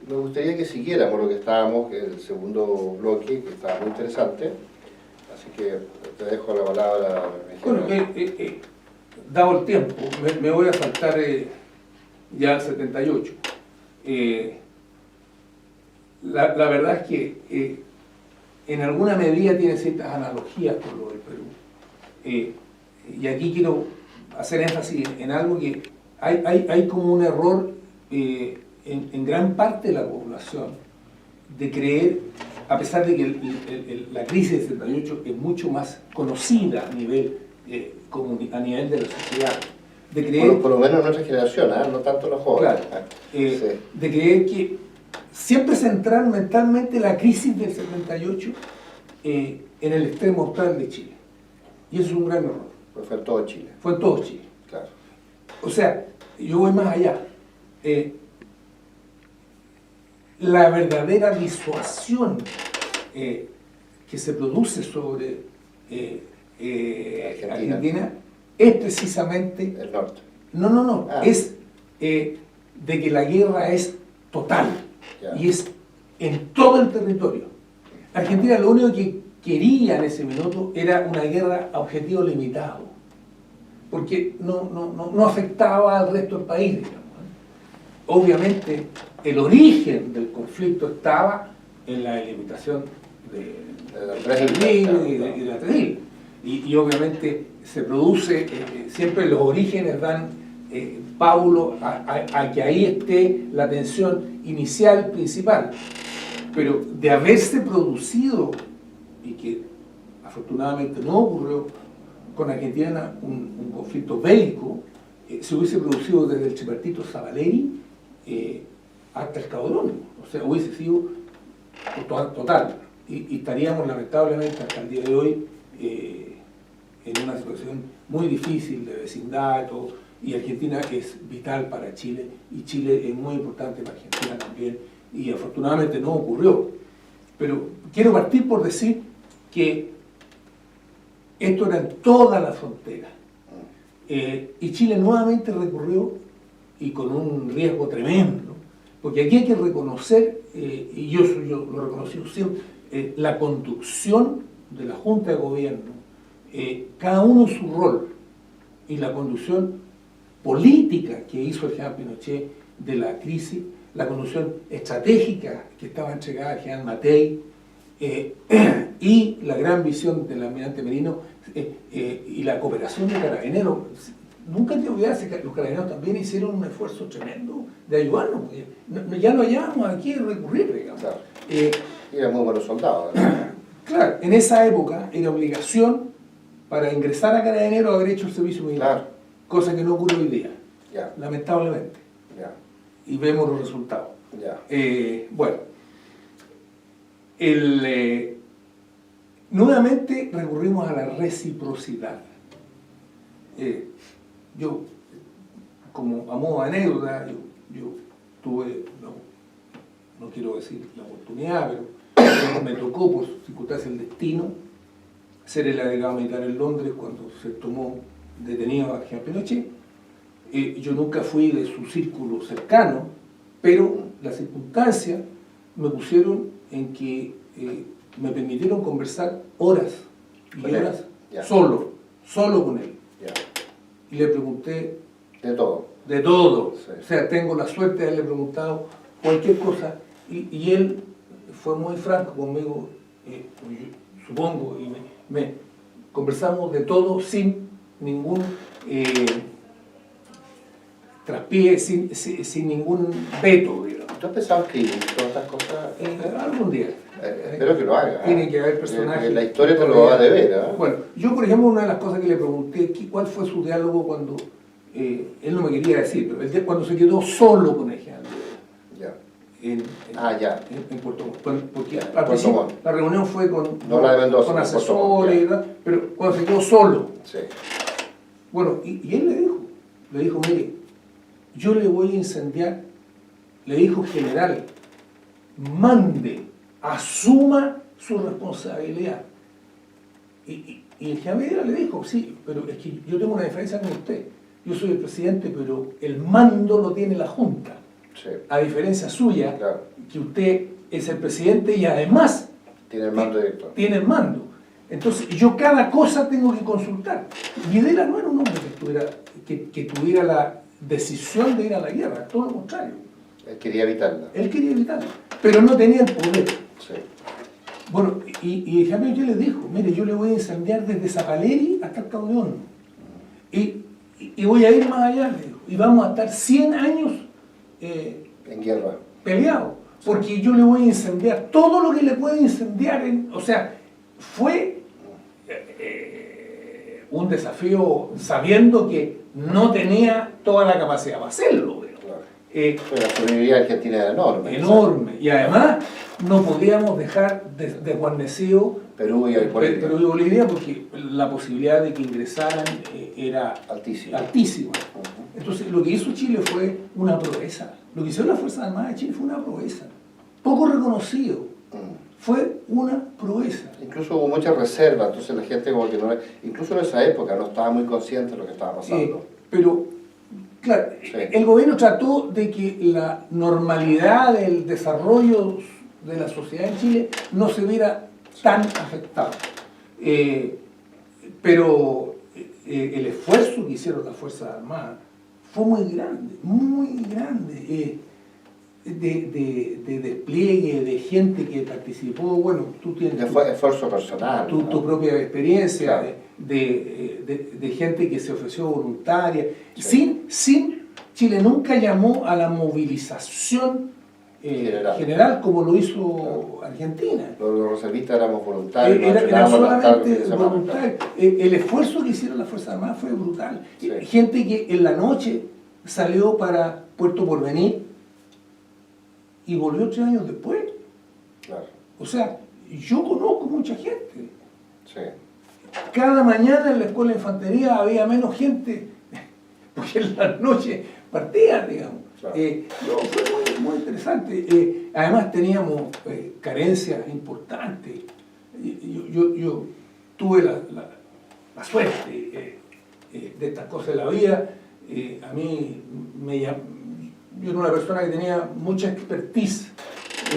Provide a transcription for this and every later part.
me gustaría que siguiéramos lo que estábamos, que el segundo bloque, que estaba muy interesante. Así que te dejo la palabra. Bueno, dado el tiempo, me voy a saltar ya al 78. La verdad es que en alguna medida tiene ciertas analogías con lo del Perú. Y aquí quiero hacer énfasis en algo que hay como un error en gran parte de la población de creer, a pesar de que la crisis del 78 es mucho más conocida a nivel de la sociedad, de creer, por lo menos nuestra generación, no tanto los jóvenes. Claro, Sí. de creer que siempre centrar mentalmente la crisis del 78 en el extremo austral de Chile. Y eso es un gran error. Pues fue en todo Chile. Fue en todo Chile. Claro. O sea, yo voy más allá. La verdadera disuasión que se produce sobre Argentina es precisamente... El norte. No. Es de que la guerra es total. Y es en todo el territorio. Argentina lo único que quería en ese minuto era una guerra a objetivo limitado, porque no afectaba al resto del país, digamos. Obviamente el origen del conflicto estaba en la delimitación de la Trejil, y obviamente se produce, siempre los orígenes dan pábulo a que ahí esté la tensión inicial, principal, pero de haberse producido, y que afortunadamente no ocurrió con Argentina, un conflicto bélico, se hubiese producido desde el Tripartito Savaleri hasta el Caudrón, o sea, hubiese sido total, y estaríamos lamentablemente hasta el día de hoy en una situación muy difícil de vecindad y todo, y Argentina es vital para Chile, y Chile es muy importante para Argentina también, y afortunadamente no ocurrió. Pero quiero partir por decir que esto era en toda la frontera, y Chile nuevamente recurrió, y con un riesgo tremendo, porque aquí hay que reconocer, y yo lo reconocí siempre, la conducción de la Junta de Gobierno, cada uno en su rol, y la conducción política que hizo el general Pinochet de la crisis, la conducción estratégica que estaba entregada al general Matei, y la gran visión del almirante Merino, y la cooperación de Carabineros. Nunca te olvides que los Carabineros también hicieron un esfuerzo tremendo de ayudarnos, porque ya no hallábamos a quién recurrir, digamos. Claro. Eran muy buenos soldados, ¿no? Claro, en esa época era obligación para ingresar a Carabineros haber hecho el servicio militar, Claro. Cosa que no ocurre hoy día, Ya. lamentablemente. Ya. Y vemos los resultados. Ya. Bueno, nuevamente recurrimos a la reciprocidad. Yo, como a modo de anécdota, yo tuve, no quiero decir la oportunidad, pero me tocó por circunstancias del destino ser el agregado militar en Londres cuando se tomó detenido a general Pinochet. Yo nunca fui de su círculo cercano, pero las circunstancias me pusieron en que me permitieron conversar horas y horas solo con él. Ya. Y le pregunté De todo. de todo. Sí. O sea, tengo la suerte de haberle preguntado cualquier cosa, y él fue muy franco conmigo, supongo, y me conversamos de todo sin ningún traspié, sin ningún veto, digamos. ¿Tú has pensado escribir todas estas cosas? Algún día. Espero que lo haga. Tiene que haber personajes. Porque la historia te lo va a deber, ¿eh? Bueno, yo por ejemplo, una de las cosas que le pregunté, ¿cuál fue su diálogo cuando, él no me quería decir, pero cuando se quedó solo con el general? Ya. Ya. En Puerto Montt. Porque al Puerto principio Montt. la reunión fue con, No la de Mendoza, con en Puerto Montt, asesores, ¿verdad? Pero cuando se quedó solo. Sí. Bueno, y él le dijo, mire, yo le voy a incendiar, le dijo general, mande, asuma su responsabilidad. Y el general le dijo, sí, pero es que yo tengo una diferencia con usted. Yo soy el presidente, pero el mando lo tiene la Junta. Sí. A diferencia suya, Claro. que usted es el presidente y además Tiene el mando directo. tiene el mando. Entonces, yo cada cosa tengo que consultar. Videla no era un hombre que tuviera la decisión de ir a la guerra, todo lo contrario. Él quería evitarla. Él quería evitarlo, pero no tenía el poder. Sí. Bueno, y Jaime yo le dijo, mire, yo le voy a incendiar desde Zapaleri hasta el Cabo de Horno. Y voy a ir más allá, le digo, y vamos a estar 100 años En guerra. peleados, porque yo le voy a incendiar todo lo que le puede incendiar. O sea, fue un desafío sabiendo que no tenía toda la capacidad para hacerlo. Claro. Pero La solidaridad argentina era enorme. enorme. Y además no podíamos dejar desguarnecido Perú y Bolivia. Perú y Bolivia porque la posibilidad de que ingresaran era Altísimo. altísima. Ujú. Entonces lo que hizo Chile fue una proeza. Lo que hicieron las Fuerzas Armadas de Chile fue una proeza. Poco reconocido. Fue una proeza. Incluso hubo mucha reserva, entonces la gente como que no... Incluso en esa época no estaba muy consciente de lo que estaba pasando. Pero, claro, Sí. el gobierno trató de que la normalidad del desarrollo de la sociedad en Chile no se viera tan afectada. Pero el esfuerzo que hicieron las Fuerzas Armadas fue muy grande. De despliegue, de gente que participó, bueno, tú tienes Esfuerzo personal. tu ¿no? propia experiencia, Claro. de gente que se ofreció voluntaria. Sí. Sin Chile nunca llamó a la movilización general como lo hizo Argentina. Los reservistas éramos voluntarios. Era entrenábamos las tardes solamente de semana. voluntario. El esfuerzo que hicieron las Fuerzas Armadas fue brutal. Sí. Gente que en la noche salió para Puerto Porvenir y volvió 3 años después. Claro, O sea, yo conozco mucha gente. sí. Cada mañana en la escuela de infantería había menos gente, porque en las noches partían, digamos. Claro. No, fue muy interesante. Además teníamos carencias importantes. Yo tuve la suerte de estas cosas de la vida. A mí yo era una persona que tenía mucha expertise.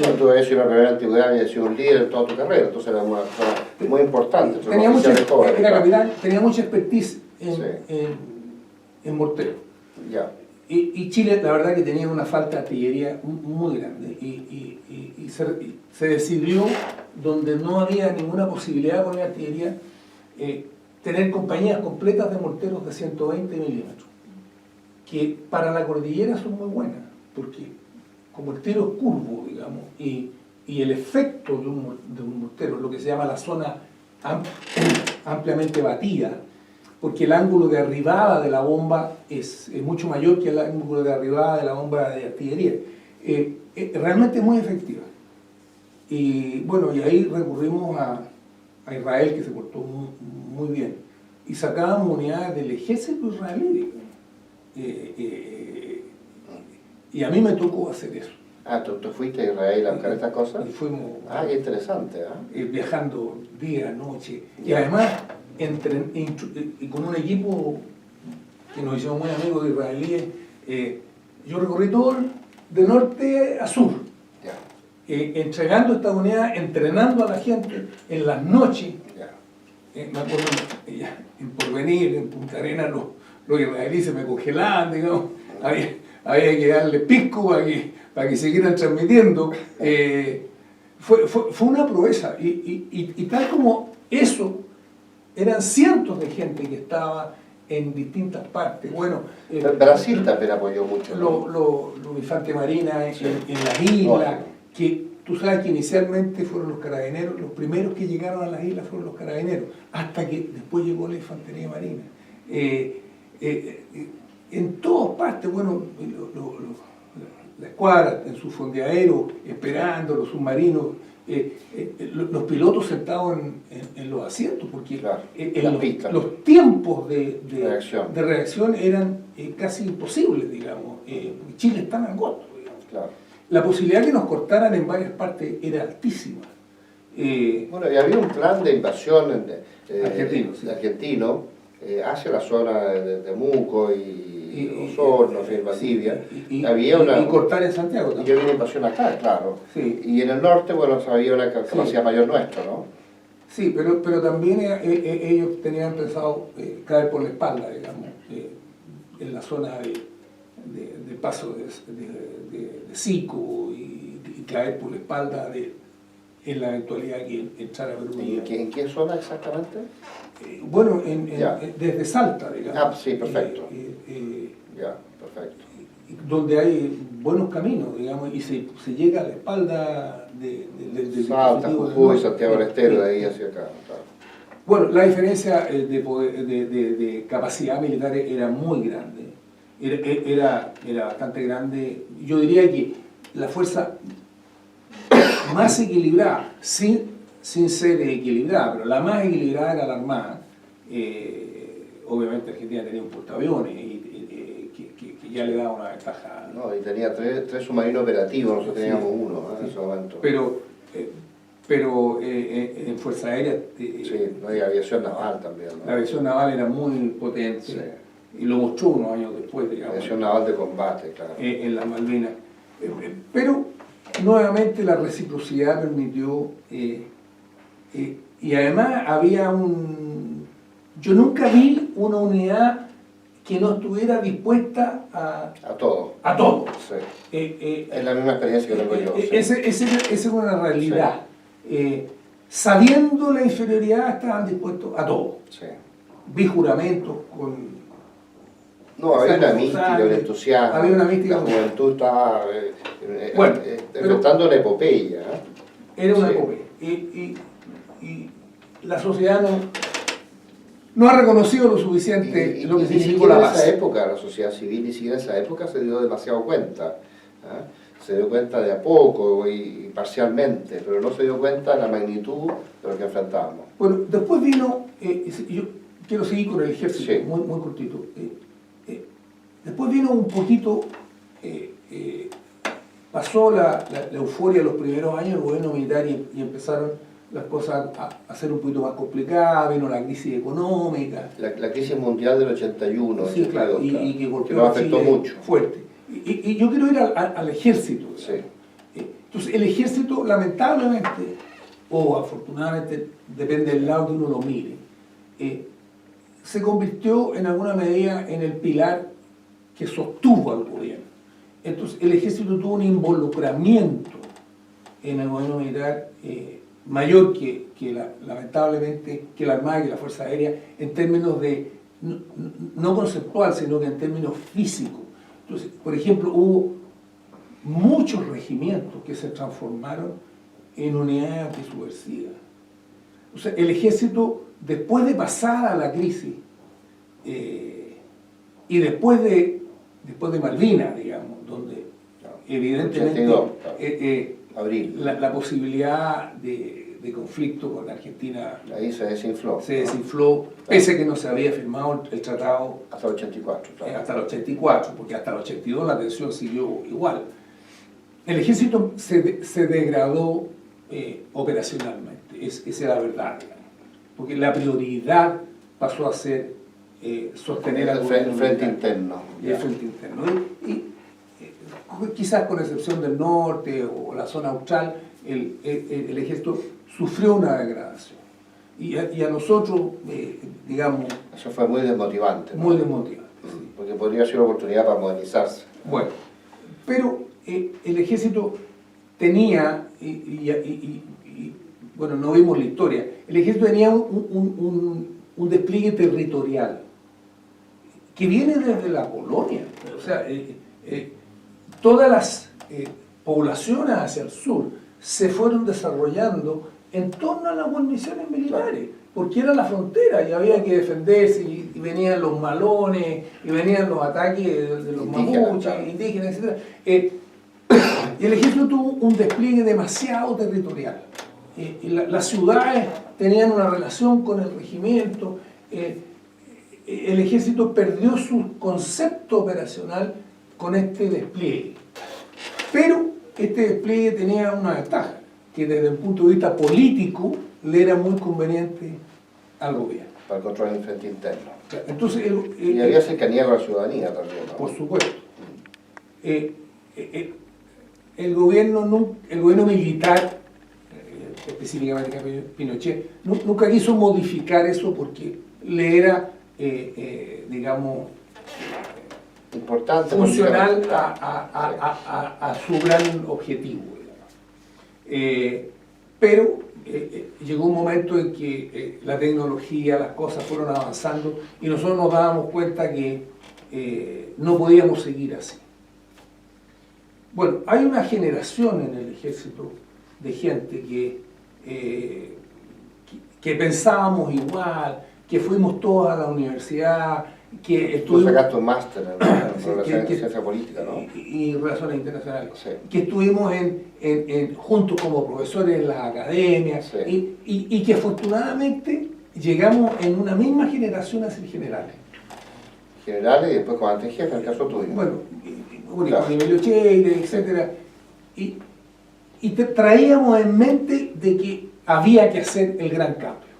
Bueno, tú habías sido la primera antigüedad, habías sido un líder en toda tu carrera, entonces era una persona muy importante. entre Tenía los mucha, oficiales jóvenes, era claro. capitán, tenía mucha expertise Sí. en mortero. Ya, Y Chile, la verdad, que tenía una falta de artillería muy grande. Y se decidió, donde no había ninguna posibilidad de poner artillería, tener compañías completas de morteros de 120 milímetros, que para la cordillera son muy buenas, porque como el tiro es curvo, digamos, y el efecto de un mortero, lo que se llama la zona ampliamente batida, porque el ángulo de arribada de la bomba es mucho mayor que el ángulo de arribada de la bomba de artillería. Realmente es muy efectiva. Y bueno, y ahí recurrimos a Israel, que se portó muy bien. Y sacábamos unidades del ejército israelí. Y a mí me tocó hacer eso. Ah, ¿tú fuiste a Israel a buscar estas cosas? Y fuimos Qué interesante, ¿ah? viajando día, noche. Y además, y con un equipo que nos hicimos muy amigos de israelíes, yo recorrí todo de norte a sur, Ya, entregando esta unidad, entrenando a la gente en las noches. ya. Me acuerdo, en Porvenir, en Punta Arenas, los israelíes se me congelaban, digamos. Había que darle pisco para que siguieran transmitiendo. Fue una proeza. Y tal como eso, eran cientos de gente que estaba en distintas partes. Bueno, Brasil también apoyó mucho, ¿no? los infantes marinas Sí. en las islas, Lógico. que tú sabes que inicialmente fueron los carabineros, los primeros que llegaron a las islas fueron los carabineros, hasta que después llegó la infantería marina. En todas partes, bueno, la escuadra en su fondeadero, esperando, los submarinos, los pilotos sentados en los asientos, porque Claro, los tiempos de Reacción. reacción eran casi imposibles, digamos. Chile está en angosto, digamos. Claro. La posibilidad que nos cortaran en varias partes era altísima. Bueno, y había un plan de invasión Argentino, sí. argentino hacia la zona de Temuco y y Osorno, Valdivia. Y Había una, y cortar en Santiago y también. había una invasión acá, claro. Sí. Y en el norte, bueno, había una capacidad mayor nuestra, ¿no? Sí, pero también ellos tenían pensado caer por la espalda, digamos, en la zona de paso de Sico y caer por la espalda en la eventualidad que entrara Perú. ¿En qué zona exactamente? Bueno, desde Salta, digamos. Ah, sí, perfecto. Ya, perfecto. Donde hay buenos caminos, digamos, y se llega a la espalda del Salta, Jujuy, Santiago del Estero, de ahí hacia acá. Claro. Bueno, la diferencia de capacidad militar era muy grande, era bastante grande. Yo diría que la fuerza más equilibrada, sin ser equilibrada, pero la más equilibrada era la Armada. Obviamente Argentina tenía un portaaviones que ya le daba una ventaja. No, y tenía tres submarinos operativos, nosotros teníamos uno en ese momento. Pero en Fuerza Aérea... sí, no había aviación naval también, ¿no? La aviación naval era muy potente, sí. Y lo mostró unos años después, digamos. Aviación naval de combate, claro. En las Malvinas. Pero, nuevamente, la reciprocidad permitió... y además había yo nunca vi una unidad que no estuviera dispuesta a todo. A todo. Sí. Es la misma experiencia que tengo yo. Esa es una realidad. Sí. Sabiendo la inferioridad, estaban dispuestos a todo. Sí. Vi juramentos con... No, había una mística, un entusiasmo. Había una mística. La juventud estaba enfrentando una epopeya. Era una epopeya. Y la sociedad no ha reconocido lo suficiente lo que significó la paz. En esa época, la sociedad civil, ni siquiera en esa época se dio demasiado cuenta. Se dio cuenta de a poco y parcialmente, pero no se dio cuenta de la magnitud de lo que enfrentábamos. Bueno, después vino, yo quiero seguir con el ejército, sí. muy cortito. Después vino un poquito, pasó la euforia los primeros años del gobierno militar y empezaron las cosas a ser un poquito más complicadas, vino la crisis económica. La crisis mundial del 81. Sí, claro, y que nos afectó mucho. Fuerte. Y yo quiero ir al ejército. Sí. Entonces, el ejército, lamentablemente, o afortunadamente, depende del lado que uno lo mire, se convirtió en alguna medida en el pilar que sostuvo al gobierno. Entonces, el ejército tuvo un involucramiento en el gobierno militar mayor que lamentablemente, que la Armada y que la Fuerza Aérea, en términos de, no conceptual, sino que en términos físicos. Entonces, por ejemplo, hubo muchos regimientos que se transformaron en unidades antisubversivas. O sea, el ejército, después de pasar a la crisis, y después de Malvinas, digamos, donde evidentemente la posibilidad de conflicto con la Argentina ahí se desinfló. Pese a que no se había firmado el tratado hasta el 84. Claro. Hasta el 84, porque hasta el 82 la tensión siguió igual. El ejército se degradó operacionalmente, esa es la verdad, digamos, porque la prioridad pasó a ser sostener al frente interno. El frente interno. Y quizás con excepción del norte o la zona austral, el ejército sufrió una degradación. Y a nosotros, digamos... Eso fue muy desmotivante, ¿no? Muy desmotivante. Sí. Porque podría ser una oportunidad para modernizarse. Bueno, pero el ejército tenía, bueno, no vimos la historia, el ejército tenía un despliegue territorial que viene desde la colonia. O sea, todas las poblaciones hacia el sur se fueron desarrollando en torno a las guarniciones militares, porque era la frontera y había que defenderse, y venían los malones, y venían los ataques de los mapuches, indígenas, etc. Y el ejército tuvo un despliegue demasiado territorial. Y las ciudades tenían una relación con el regimiento. El ejército perdió su concepto operacional con este despliegue. Pero este despliegue tenía una ventaja, que desde el punto de vista político le era muy conveniente al gobierno. Para el control del frente interno. Entonces, y había cercanía con la ciudadanía también, ¿no? Por supuesto. El gobierno militar, específicamente Pinochet, nunca quiso modificar eso porque le era, digamos, importante, funcional a su gran objetivo. Pero llegó un momento en que la tecnología, las cosas fueron avanzando y nosotros nos dábamos cuenta que no podíamos seguir así. Bueno, hay una generación en el ejército de gente que pensábamos igual, que fuimos todos a la universidad, que estuvimos... Tú sacaste un máster en ciencia política, ¿no? Y relaciones internacionales. Sí. Que estuvimos juntos como profesores en las academias, sí. y que afortunadamente llegamos en una misma generación a ser generales. Generales y después comandantes jefe, en el caso tuyo. Bueno, claro. Con Emilio Cheire, etc. Y traíamos en mente de que había que hacer el gran cambio.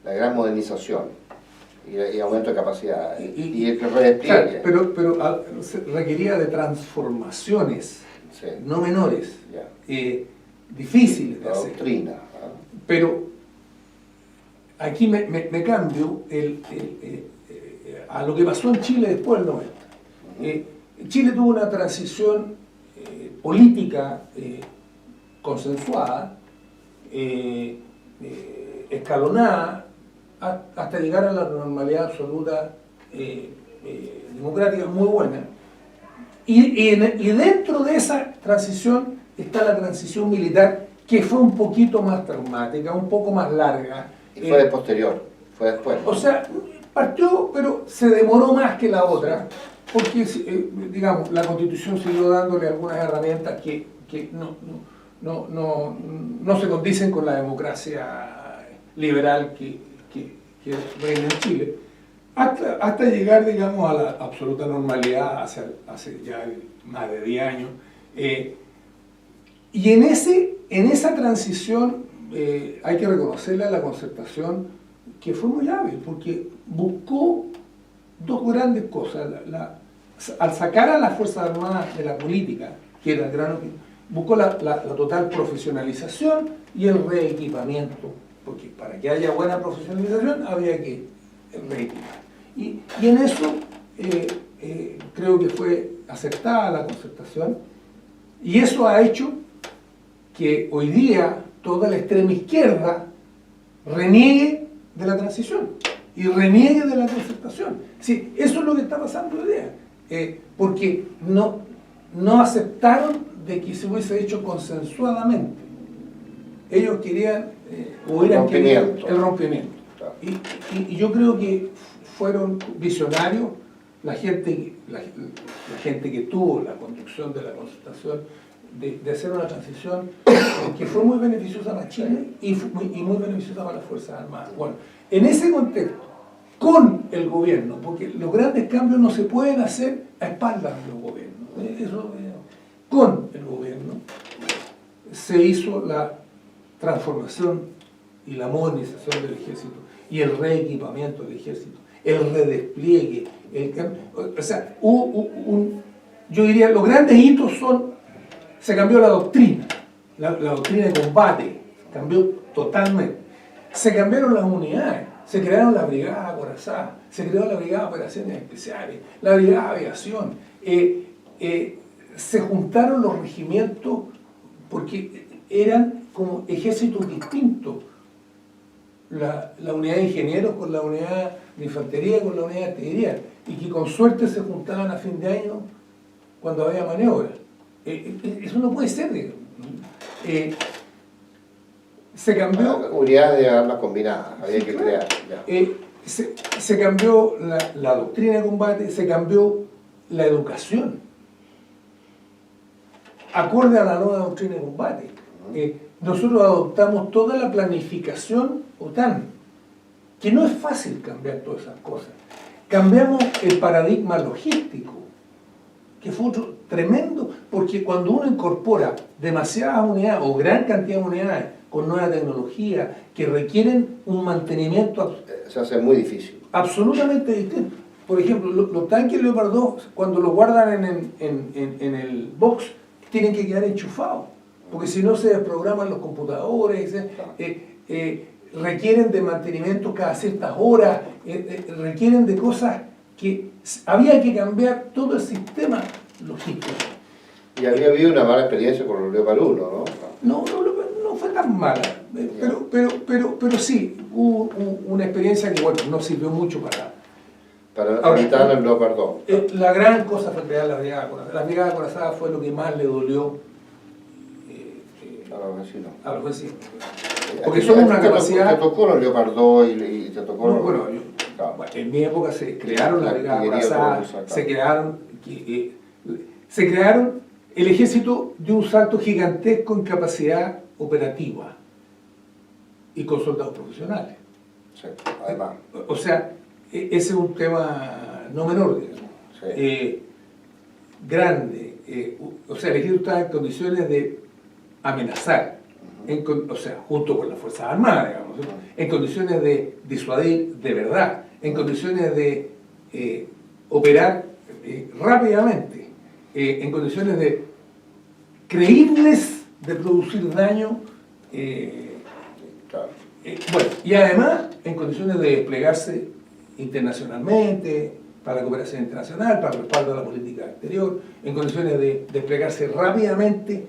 La gran modernización y aumento de capacidad y el redespliegue. Claro, pero requería de transformaciones, sí. No menores, difíciles de hacer. Doctrina. Pero aquí me cambio a lo que pasó en Chile después del 90. Chile tuvo una transición política consensuada, escalonada, hasta llegar a la normalidad absoluta democrática muy buena. Y dentro de esa transición está la transición militar, que fue un poquito más traumática, un poco más larga. Y fue posterior, fue después. O sea, partió, pero se demoró más que la otra, porque, digamos, la Constitución siguió dándole algunas herramientas que no se condicen con la democracia liberal que reina en Chile, hasta llegar, digamos, a la absoluta normalidad hace ya más de 10 años. Y en esa transición hay que reconocerle a la Concertación que fue muy hábil, porque buscó dos grandes cosas. Al sacar a las Fuerzas Armadas de la política, que era el gran objetivo, buscó la total profesionalización y el reequipamiento, porque para que haya buena profesionalización había que reequipar. Y en eso creo que fue aceptada la Concertación, y eso ha hecho que hoy día toda la extrema izquierda reniegue de la transición y reniegue de la Concertación. Sí, eso es lo que está pasando hoy día, porque no aceptaron de que se hubiese hecho consensuadamente. Ellos querían, el rompimiento. Claro. Y yo creo que fueron visionarios la gente que tuvo la conducción de la Concertación, de hacer una transición que fue muy beneficiosa para Chile y muy beneficiosa para las Fuerzas Armadas. Bueno, en ese contexto, con el gobierno, porque los grandes cambios no se pueden hacer a espaldas de los gobiernos, con el gobierno se hizo la transformación y la modernización del ejército y el reequipamiento del ejército, el redespliegue, o sea, yo diría, los grandes hitos se cambió la doctrina, la doctrina de combate, cambió totalmente. Se cambiaron las unidades, se crearon la Brigada Acorazada, se creó la Brigada de Operaciones Especiales, la Brigada de Aviación, se juntaron los regimientos porque eran como ejércitos distintos. La unidad de ingenieros con la unidad de infantería con la unidad de artillería, y que con suerte se juntaban a fin de año cuando había maniobras. Eso no puede ser, digamos. Se cambió... Unidades de armas combinadas, había que crear. Se cambió la doctrina de combate, se cambió la educación, acorde a la nueva doctrina de combate. Nosotros adoptamos toda la planificación OTAN, que no es fácil cambiar todas esas cosas. Cambiamos el paradigma logístico, que fue otro tremendo, porque cuando uno incorpora demasiadas unidades o gran cantidad de unidades con nueva tecnología que requieren un mantenimiento se hace muy difícil. absolutamente distinto. Por ejemplo, los tanques Leopard 2, cuando los guardan en el box, tienen que quedar enchufados, porque si no se desprograman los computadores, requieren de mantenimiento cada ciertas horas, requieren de cosas que había que cambiar todo el sistema logístico. Y había habido una mala experiencia con los Leopard 1, ¿no? No fue tan mala, pero sí, hubo una experiencia que, bueno, no sirvió mucho para evitar el Leopard 2. La gran cosa fue crear la brigada acorazada. La brigada acorazada fue lo que más le dolió a los vecinos. Porque somos una capacidad... Te tocó los Leopard 2 y te tocó... No, bueno, en mi época se crearon la brigada acorazada, se crearon, el ejército dio un salto gigantesco en capacidad operativa y con soldados profesionales. Sí, además. O sea, ese es un tema no menor, digamos. Sí. Grande. O sea, el ejército estaba en condiciones de amenazar, o sea, junto con las Fuerzas Armadas, digamos, ¿sí? En condiciones de disuadir de verdad, en condiciones de operar rápidamente, en condiciones de creíbles de producir daño, bueno, y además en condiciones de desplegarse internacionalmente, para la cooperación internacional, para el respaldo de la política exterior, en condiciones de desplegarse rápidamente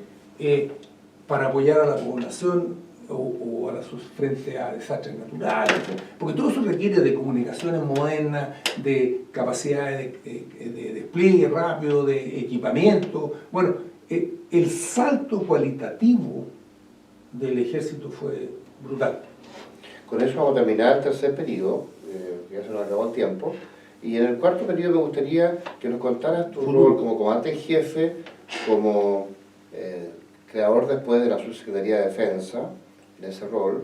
para apoyar a la población o frente a desastres naturales, porque todo eso requiere de comunicaciones modernas, de capacidades de despliegue rápido, de equipamiento. Bueno, el salto cualitativo del ejército fue brutal. Con eso vamos a terminar el tercer periodo, ya se nos acabó el tiempo, y en el cuarto periodo me gustaría que nos contaras tu rol como comandante en jefe, como creador después de la Subsecretaría de Defensa, en ese rol.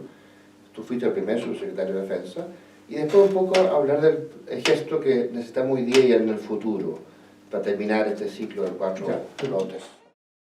Tú fuiste el primer subsecretario de Defensa, y después un poco hablar del ejército que necesitamos hoy día y en el futuro, para terminar este ciclo de 4 lotes.